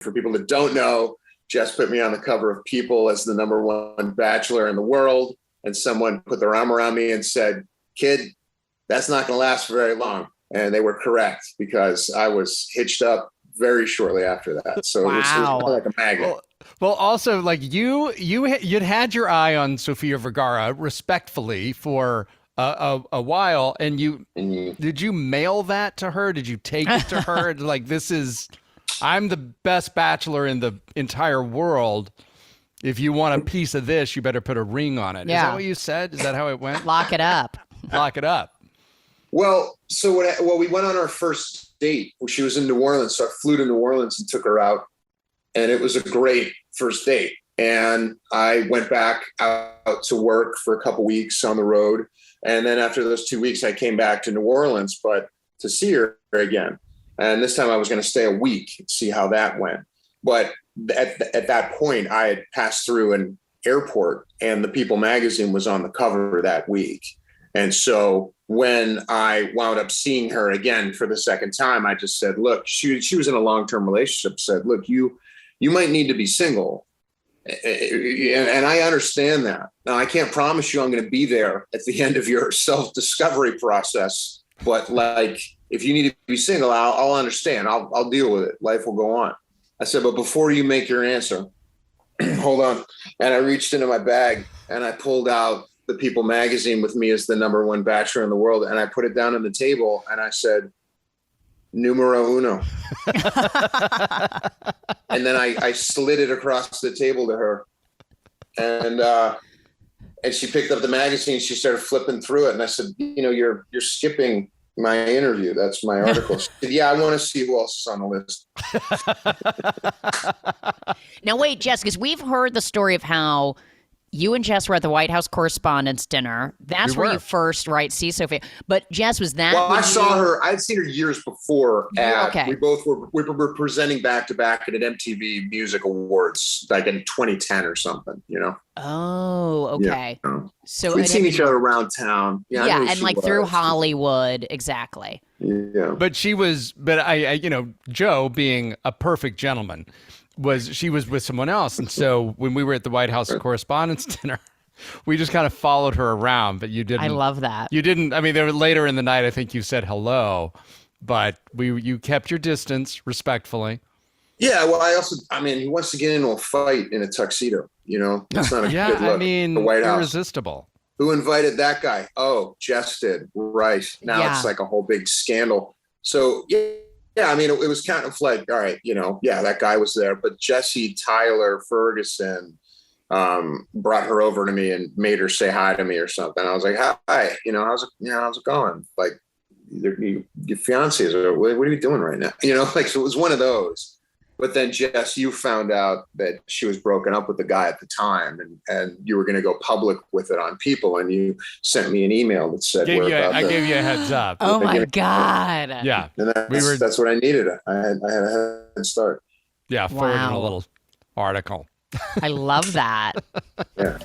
for people that don't know, Jess put me on the cover of People as the #1 Bachelor in the world. And someone put their arm around me and said, kid, that's not going to last for very long. And they were correct, because I was hitched up very shortly after that. So it was like a magnet. Well, also, like you'd had your eye on Sofia Vergara respectfully for a while, and did you mail that to her? Did you take it to her? Like, I'm the best bachelor in the entire world. If you want a piece of this, you better put a ring on it. Yeah. Is that what you said? Is that how it went? Lock it up. Lock it up. Well, so we went on our first date. She was in New Orleans, so I flew to New Orleans and took her out, and it was a great first date. And I went back out to work for a couple weeks on the road, and then after those 2 weeks, I came back to New Orleans, but to see her again. And this time, I was going to stay a week and see how that went. But at that point, I had passed through an airport, and the People magazine was on the cover that week. And so when I wound up seeing her again for the second time, I just said, look, she was in a long-term relationship, said, look, you might need to be single. And I understand that. Now, I can't promise you I'm going to be there at the end of your self-discovery process, but like, if you need to be single, I'll understand. I'll deal with it. Life will go on. I said, but before you make your answer, hold on. And I reached into my bag and I pulled out the People magazine with me as the #1 Bachelor in the world. And I put it down on the table and I said, numero uno. And then I slid it across the table to her. And she picked up the magazine. She started flipping through it. And I said, you're skipping my interview. That's my article. She said, yeah, I want to see who else is on the list. Now, wait, Jess, because we've heard the story of how you and Jess were at the White House Correspondents' Dinner. That's where you first, see Sophia. But Jess, was that? Well, I saw her. I'd seen her years before. We both were presenting back to back at an MTV Music Awards, like in 2010 or something. Oh, okay. Yeah. So we'd seen each other around town. Yeah, and like through Hollywood, exactly. Yeah. But Joe, being a perfect gentleman, she was with someone else. And so when we were at the White House Correspondents' Dinner, we just kind of followed her around, but you didn't. I love that. You didn't. I mean, there were later in the night, I think you said hello, but you kept your distance respectfully. Yeah. Well, he wants to get into a fight in a tuxedo, that's not a good look. The White House. Irresistible. Who invited that guy? Oh, Jess did. Right. Now it's like a whole big scandal. So yeah, it was kind of like, all right, that guy was there, but Jesse Tyler Ferguson brought her over to me and made her say hi to me or something. I was like, hi, how's it going? Like, your fiance is, what are you doing right now? So it was one of those. But then, Jess, you found out that she was broken up with the guy at the time, and you were going to go public with it on People, and you sent me an email that said, I gave you a heads up. Oh my God. Yeah. And that's what I needed. I had a head start. Yeah, forwarding a little article. I love that. Yeah.